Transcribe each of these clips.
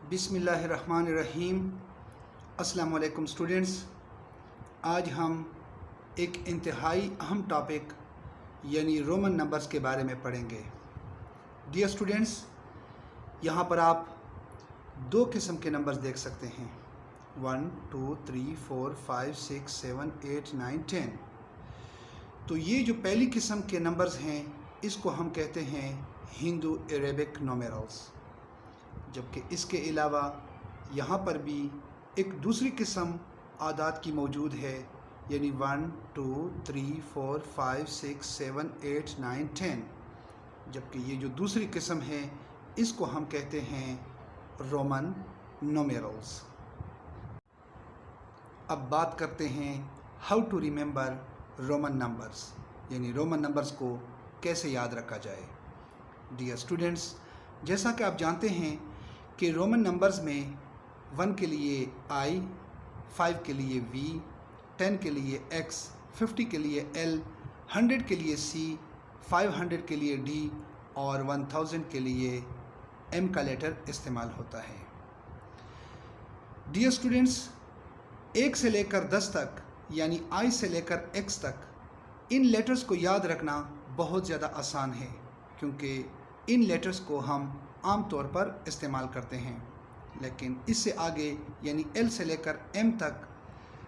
बिस्मिल्लाहिर्रहमानिर्रहीम। अस्सलाम वालेकुम स्टूडेंट्स। आज हम एक इंतहाई अहम टॉपिक यानी रोमन नंबर्स के बारे में पढ़ेंगे। डियर स्टूडेंट्स, यहाँ पर आप दो किस्म के नंबर्स देख सकते हैं, 1 2 3 4 5 6 7 8 9 10। तो ये जो पहली किस्म के नंबर्स हैं इसको हम कहते हैं हिंदू अरेबिक न्यूमेरल्स, जबकि इसके अलावा यहाँ पर भी एक दूसरी किस्म आदाद की मौजूद है, यानी 1 2 3 4 5 6 7 8 9 10। जबकि ये जो दूसरी किस्म है इसको हम कहते हैं रोमन न्यूमेरल्स। अब बात करते हैं how to remember Roman numbers, यानी रोमन नंबर्स को कैसे याद रखा जाए। डियर स्टूडेंट्स, जैसा कि आप जानते हैं कि रोमन नंबर्स में 1 के लिए I, 5 के लिए V, 10 के लिए X, 50 के लिए L, 100 के लिए C, 500 के लिए D और 1000 के लिए M का लेटर इस्तेमाल होता है। डियर स्टूडेंट्स, 1 से लेकर 10 तक यानी I से लेकर X तक इन लेटर्स को याद रखना बहुत ज़्यादा आसान है, क्योंकि इन लेटर्स को हम आम तौर पर इस्तेमाल करते हैं। लेकिन इससे आगे यानी L से लेकर M तक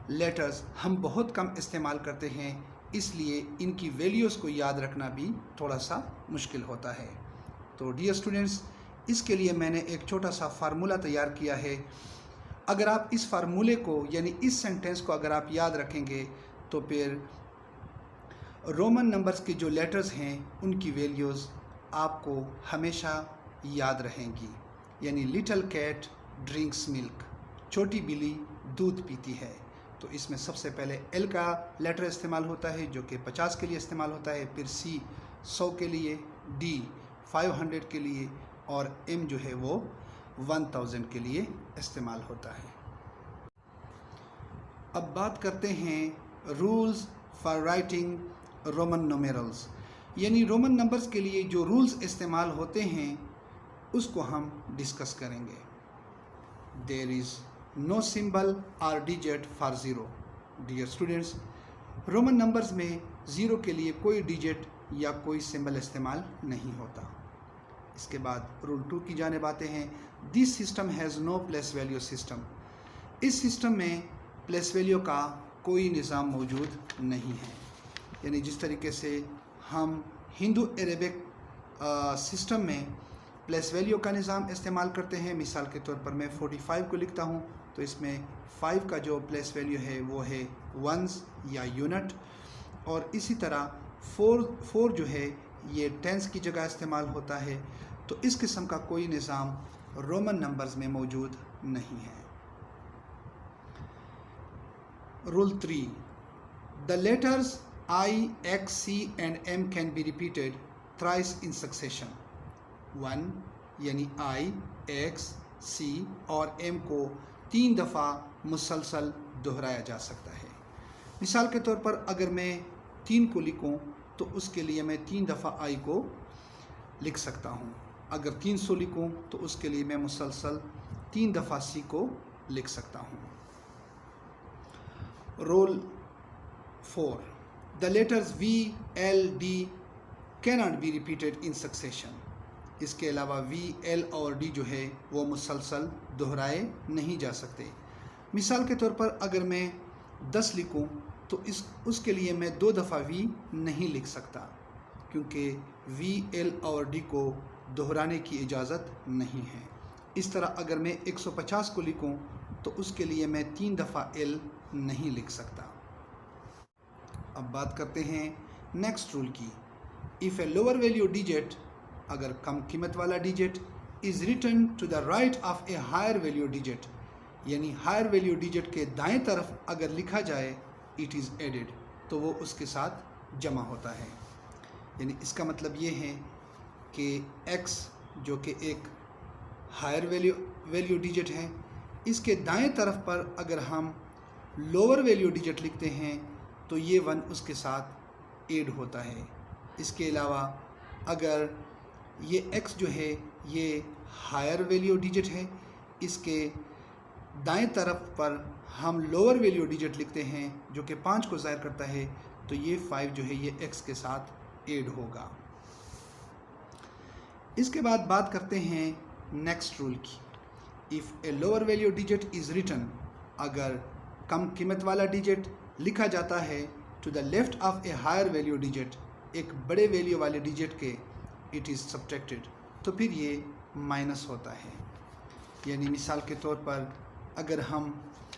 लेटर्स हम बहुत कम इस्तेमाल करते हैं, इसलिए इनकी वैल्यूज़ को याद रखना भी थोड़ा सा मुश्किल होता है। तो डियर स्टूडेंट्स, इसके लिए मैंने एक छोटा सा फार्मूला तैयार किया है। अगर आप इस फार्मूले को यानी इस सेंटेंस को अगर आप याद रखेंगे तो फिर रोमन नंबर्स के जो लेटर्स हैं उनकी वैल्यूज़ आपको हमेशा याद रहेंगी। यानी लिटिल कैट ड्रिंक्स मिल्क, छोटी बिल्ली दूध पीती है। तो इसमें सबसे पहले L का लेटर इस्तेमाल होता है जो कि 50 के लिए इस्तेमाल होता है, फिर C 100 के लिए, D 500 के लिए और M जो है वो 1000 के लिए इस्तेमाल होता है। अब बात करते हैं rules for writing Roman numerals, यानी रोमन नंबर्स के लिए जो रूल्स इस्तेमाल होते हैं उसको हम डिस्कस करेंगे। There is no symbol or digit for zero. Dear students, Roman numbers में ज़ीरो के लिए कोई डिजिट या कोई सिंबल इस्तेमाल नहीं होता। इसके बाद रूल 2 की जानिब आते हैं। This system has no place value system. इस सिस्टम में प्लेस वैल्यू का कोई निज़ाम मौजूद नहीं है। यानी जिस तरीके से हम हिंदू अरेबिक सिस्टम में प्लेस वैल्यू का निज़ाम इस्तेमाल करते हैं, मिसाल के तौर पर मैं 45 को लिखता हूँ तो इसमें 5 का जो प्लेस वैल्यू है वो है वंस या यूनिट, और इसी तरह 4 जो है ये टेंस की जगह इस्तेमाल होता है। तो इस किस्म का कोई निज़ाम रोमन नंबर्स में मौजूद नहीं है। Rule 3, the letters I, X, C and M can be repeated thrice in succession. 1 यानी I, X, C और M को 3 दफ़ा मुसलसल दोहराया जा सकता है। मिसाल के तौर पर अगर मैं 3 को लिखूं तो उसके लिए मैं 3 दफ़ा I को लिख सकता हूं। अगर 300 लिखूं तो उसके लिए मैं मुसलसल 3 दफ़ा C को लिख सकता हूं। Rule 4, the letters V, L, D cannot be repeated in succession. इसके अलावा V, L और D जो है वो मुसलसल दोहराए नहीं जा सकते। मिसाल के तौर पर अगर मैं 10 लिखूं तो उसके लिए मैं 2 दफ़ा V नहीं लिख सकता, क्योंकि V, L और D को दोहराने की इजाज़त नहीं है। इस तरह अगर मैं 150 को लिखूं तो उसके लिए मैं 3 दफ़ा L नहीं लिख सकता। अब बात करते हैं नेक्स्ट रूल की। If a lower value digit, अगर कम कीमत वाला digit, is written to the right of a higher value digit, यानी हायर वैल्यू डिजिट के दाएं तरफ अगर लिखा जाए, इट इज़ एडेड, तो वो उसके साथ जमा होता है। यानी इसका मतलब ये है कि x जो कि एक हायर वैल्यू डिजिट है, इसके दाएं तरफ पर अगर हम लोअर वैल्यू डिजिट लिखते हैं तो ये 1 उसके साथ ऐड होता है। इसके अलावा अगर ये x जो है ये हायर वैल्यू डिजिट है, इसके दाएं तरफ पर हम लोअर वैल्यू डिजिट लिखते हैं जो कि 5 को ज़ाहिर करता है, तो ये 5 जो है ये x के साथ ऐड होगा। इसके बाद बात करते हैं नेक्स्ट रूल की। If a lower value digit is written, अगर कम कीमत वाला डिजिट लिखा जाता है to the left of a higher value digit, एक बड़े वैल्यू वाले डिजिट के, इट इज़ सब्ट्रैक्टेड, तो फिर ये माइनस होता है। यानी मिसाल के तौर पर अगर हम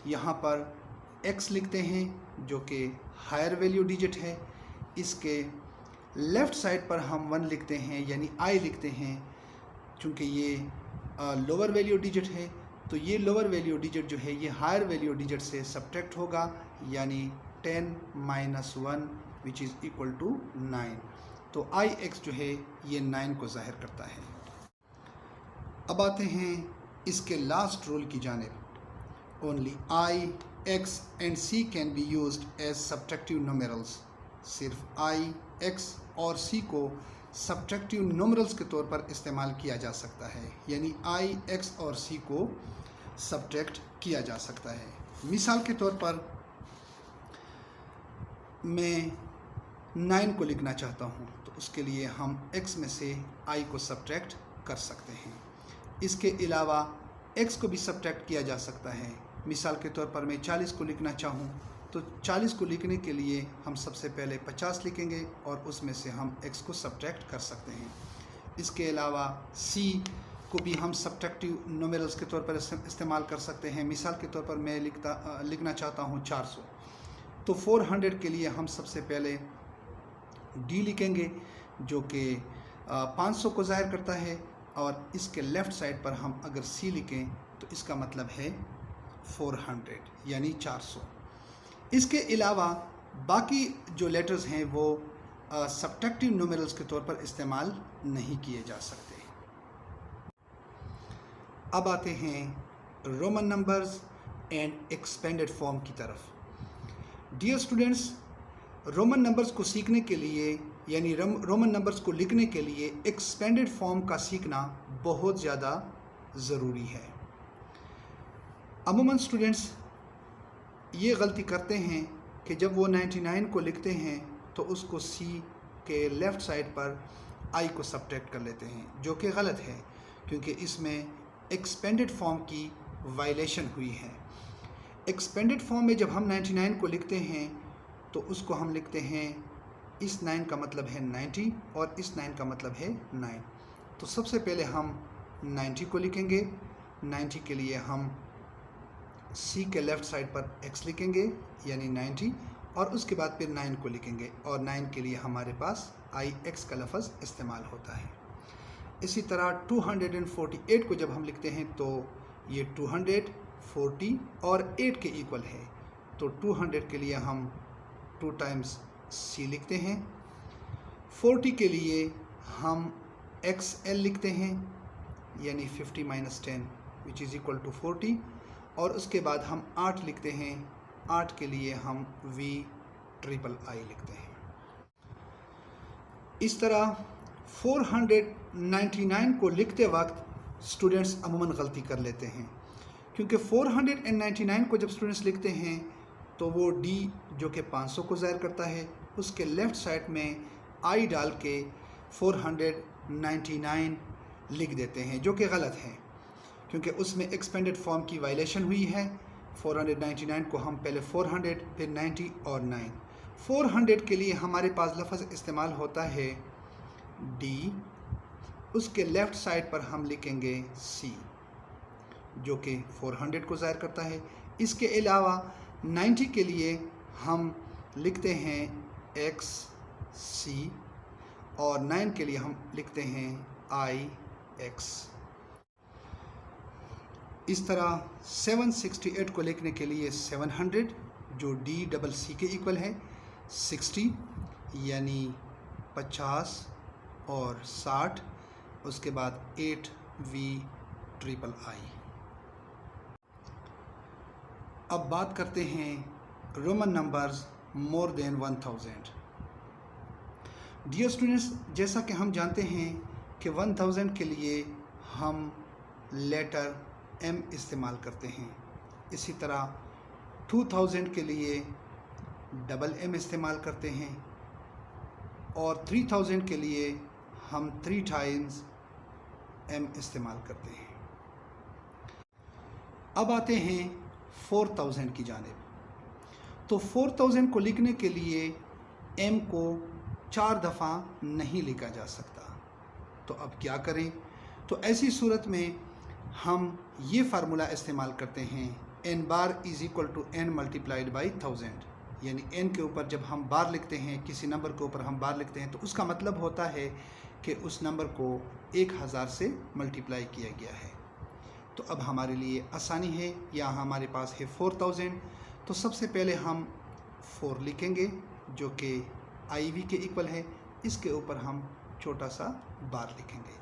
यहाँ पर x लिखते हैं जो कि हायर वैल्यू डिजिट है, इसके लेफ़्ट साइड पर हम 1 लिखते हैं यानी I लिखते हैं, चूँकि ये लोअर वैल्यू डिजिट है, तो ये लोअर वैल्यू डिजिट जो है ये हायर वैल्यू डिजिट से सब्ट्रैक्ट होगा, यानी 10 - 1 विच इज़ इक्वल टू 9। तो IX जो है ये 9 को ज़ाहिर करता है। अब आते हैं इसके लास्ट रूल की जानिब। Only I, X and C can be used as subtractive numerals. सिर्फ I, X और C को सब्ट्रैक्टिव न्यूमेरल्स के तौर पर इस्तेमाल किया जा सकता है, यानी I, X और C को सब्ट्रैक्ट किया जा सकता है। मिसाल के तौर पर मैं 9 को लिखना चाहता हूँ, तो उसके लिए हम X में से I को सब्ट्रैक्ट कर सकते हैं। इसके अलावा X को भी सब्ट्रैक्ट किया जा सकता है। मिसाल के तौर पर मैं 40 को लिखना चाहूँ, तो 40 को लिखने के लिए हम सबसे पहले 50 लिखेंगे और उसमें से हम X को सब्ट्रैक्ट कर सकते हैं। इसके अलावा C को भी हम सब्ट्रैक्टिव न्यूमेरल्स के तौर पर इस्तेमाल कर सकते हैं। मिसाल के तौर पर मैं लिखना चाहता हूँ 400, तो 400 के लिए हम सबसे पहले D लिखेंगे जो कि 500 को ज़ाहिर करता है, और इसके लेफ़्ट साइड पर हम अगर C लिखें तो इसका मतलब है 400 यानी 400। इसके अलावा बाकी जो लेटर्स हैं वो सब्ट्रैक्टिव न्यूमेरल्स के तौर पर इस्तेमाल नहीं किए जा सकते। अब आते हैं Roman numbers and expanded form की तरफ। डियर स्टूडेंट्स, रोमन नंबर्स को सीखने के लिए यानी रोमन नंबर्स को लिखने के लिए एक्सपेंडेड फॉर्म का सीखना बहुत ज़्यादा ज़रूरी है। अमूमन स्टूडेंट्स ये गलती करते हैं कि जब वो 99 को लिखते हैं तो उसको C के लेफ़्ट साइड पर I को सब्ट्रैक्ट कर लेते हैं, जो कि गलत है, क्योंकि इसमें एक्सपेंडेड फॉर्म की वायलेशन हुई है। एक्सपेंडेड फॉर्म में जब हम 99 को लिखते हैं तो उसको हम लिखते हैं, इस 9 का मतलब है 90 और इस 9 का मतलब है 9। तो सबसे पहले हम 90 को लिखेंगे। 90 के लिए हम C के लेफ़्ट साइड पर X लिखेंगे यानी 90, और उसके बाद फिर 9 को लिखेंगे, और 9 के लिए हमारे पास IX का लफ्ज़ इस्तेमाल होता है। इसी तरह 248 को जब हम लिखते हैं तो ये 240 और 8 के इक्वल है, तो 200 के लिए हम 2 टाइम्स C लिखते हैं। 40 के लिए हम XL लिखते हैं यानी 50 - 10 विच इज़ इक्वल टू 40, और उसके बाद हम 8 लिखते हैं। 8 के लिए हम VIII लिखते हैं। इस तरह 499 को लिखते वक्त स्टूडेंट्स अमूमन गलती कर लेते हैं, क्योंकि 499 को जब स्टूडेंट्स लिखते हैं तो वो D जो कि 500 को ज़ाहिर करता है, उसके लेफ़्ट साइड में I डाल के 499 लिख देते हैं, जो कि गलत है, क्योंकि उसमें एक्सपेंडेड फॉर्म की वायलेशन हुई है। 499 को हम पहले 400 फिर 90 और 9। 400 के लिए हमारे पास लफ्ज़ इस्तेमाल होता है D, उसके लेफ़्ट साइड पर हम लिखेंगे C जो कि 400 को ज़ाहिर करता है। इसके अलावा 90 के लिए हम लिखते हैं XC, और 9 के लिए हम लिखते हैं IX। इस तरह 768 को लिखने के लिए 700 जो DCC के इक्वल है, 60 यानी 50 और 60, उसके बाद 8 VIII। अब बात करते हैं Roman numbers more than 1000। Dear students, जैसा कि हम जानते हैं कि 1000 के लिए हम लेटर M इस्तेमाल करते हैं। इसी तरह 2000 के लिए डबल M इस्तेमाल करते हैं और 3000 के लिए हम 3 टाइम्स M इस्तेमाल करते हैं। अब आते हैं 4000 की जानिब। तो 4000 को लिखने के लिए M को 4 दफ़ा नहीं लिखा जा सकता, तो अब क्या करें? तो ऐसी सूरत में हम ये फार्मूला इस्तेमाल करते हैं, n bar is equal to n multiplied by 1000। यानी n के ऊपर जब हम बार लिखते हैं, किसी नंबर के ऊपर हम बार लिखते हैं, तो उसका मतलब होता है कि उस नंबर को 1000 से मल्टीप्लाई किया गया है। तो अब हमारे लिए आसानी है, यहाँ हमारे पास है 4000, तो सबसे पहले हम 4 लिखेंगे जो कि IV के इक्वल है, इसके ऊपर हम छोटा सा बार लिखेंगे।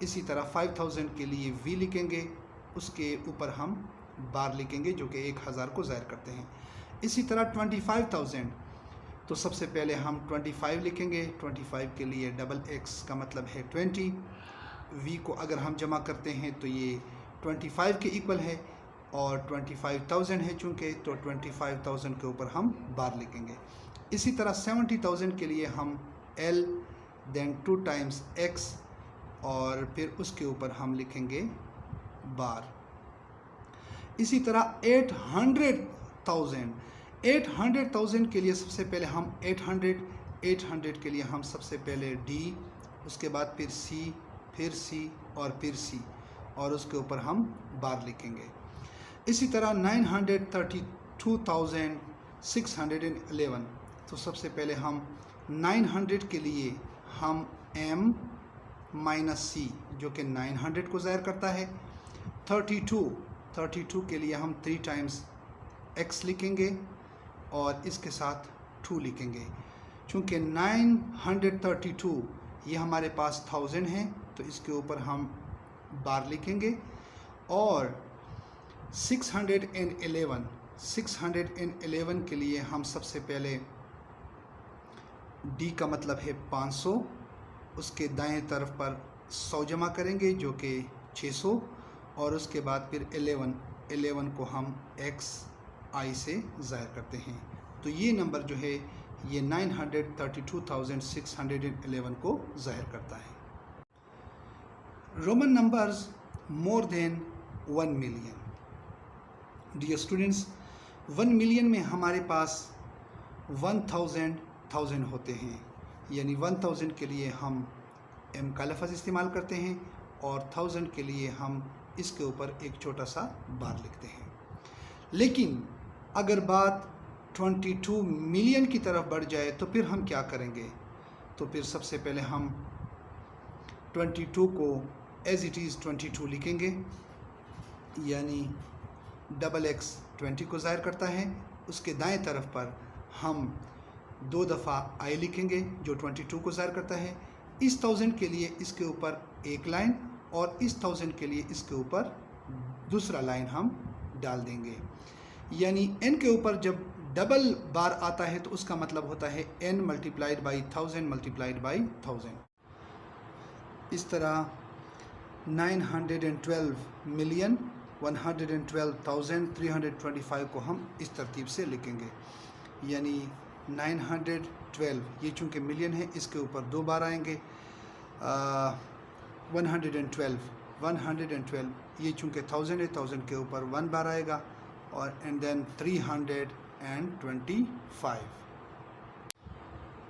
इसी तरह 5000 के लिए V लिखेंगे, उसके ऊपर हम बार लिखेंगे जो कि 1000 को ज़ाहिर करते हैं। इसी तरह 25000, तो सबसे पहले हम 25 लिखेंगे, 25 के लिए डबल X का मतलब है 20, V को अगर हम जमा करते हैं तो ये 25 के इक्वल है और 25000 है चूँकि, तो 25000 के ऊपर हम बार लिखेंगे। इसी तरह 70000 के लिए हम L देन 2 टाइम्स X और फिर उसके ऊपर हम लिखेंगे बार। इसी तरह 800,000 के लिए सबसे पहले हम 800 के लिए हम सबसे पहले D, उसके बाद फिर C, फिर C और फिर C और उसके ऊपर हम बार लिखेंगे। इसी तरह 932,611, तो सबसे पहले हम 900 के लिए हम M माइनस C जो कि 900 को ज़ाहिर करता है। 32 के लिए हम 3 टाइम्स X लिखेंगे और इसके साथ 2 लिखेंगे। चूँकि 932 ये हमारे पास 1000 है, तो इसके ऊपर हम बार लिखेंगे। और 611 के लिए हम सबसे पहले D का मतलब है 500, उसके दाएं तरफ पर 100 जमा करेंगे जो कि 600 और उसके बाद फिर 11 को हम XI से ज़ाहिर करते हैं। तो ये नंबर जो है ये 932,611 को ज़ाहिर करता है। Roman numbers more than 1 million. Dear students, 1 million में हमारे पास 1000 होते हैं, यानी 1000 के लिए हम M का लफ्ज़ इस्तेमाल करते हैं और 1000 के लिए हम इसके ऊपर एक छोटा सा बार लिखते हैं। लेकिन अगर बात 22 मिलियन की तरफ बढ़ जाए तो फिर हम क्या करेंगे? तो फिर सबसे पहले हम 22 को एज इट इज़ 22 लिखेंगे, यानी डबल X 20 को ज़ाहिर करता है। उसके दाएं तरफ पर हम 2 दफ़ा I लिखेंगे जो 22 को ज़ाहिर करता है। इस 1000 के लिए इसके ऊपर एक लाइन और इस 1000 के लिए इसके ऊपर दूसरा लाइन हम डाल देंगे। यानी n के ऊपर जब डबल बार आता है तो उसका मतलब होता है n multiplied by 1000 multiplied by 1000। इस तरह 912,112,325 को हम इस तरतीब से लिखेंगे, यानी 912 ये चूँकि मिलियन है इसके ऊपर 2 बार आएंगे। 112 ये चूँकि 1000 है, 1000 के ऊपर 1 बार आएगा और एंड देन 325।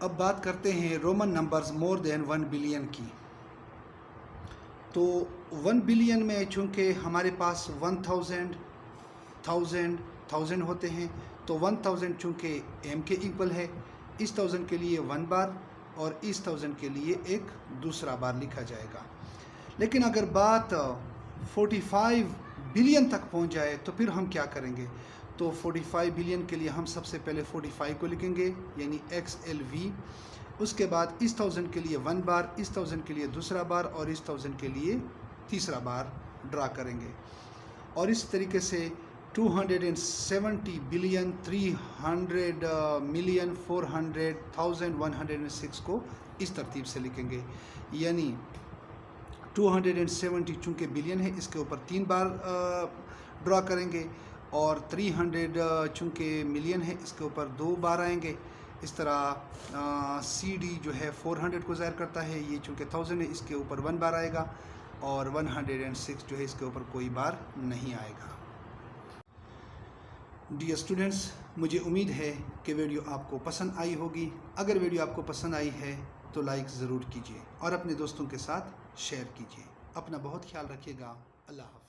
अब बात करते हैं Roman numbers more than 1 billion की। तो 1 बिलियन में चूँकि हमारे पास 1000 होते हैं, तो 1000 चूँकि M के इक्वल है, इस 1000 के लिए 1 बार और इस 1000 के लिए एक दूसरा बार लिखा जाएगा। लेकिन अगर बात 45 बिलियन तक पहुंच जाए तो फिर हम क्या करेंगे? तो 45 बिलियन के लिए हम सबसे पहले 45 को लिखेंगे, यानी XLV। उसके बाद इस 1000 के लिए 1 बार, इस 1000 के लिए दूसरा बार और इस 1000 के लिए तीसरा बार ड्रा करेंगे। और इस तरीके से 270 बिलियन, 300 मिलियन, 400,106 को इस तरतीब से लिखेंगे, यानी 270 चूँकि बिलियन है, इसके ऊपर 3 बार ड्रा करेंगे, और 300 चूँकि मिलियन है, इसके ऊपर 2 बार आएंगे। इस तरह CD जो है 400 को ज़ाहिर करता है, ये चूँकि 1000 है, इसके ऊपर 1 बार आएगा, और 106 जो है इसके ऊपर कोई बार नहीं आएगा। डियर स्टूडेंट्स, मुझे उम्मीद है कि वीडियो आपको पसंद आई होगी। अगर वीडियो आपको पसंद आई है तो लाइक ज़रूर कीजिए और अपने दोस्तों के साथ शेयर कीजिए। अपना बहुत ख्याल रखिएगा। अल्लाह हाफ़िज़।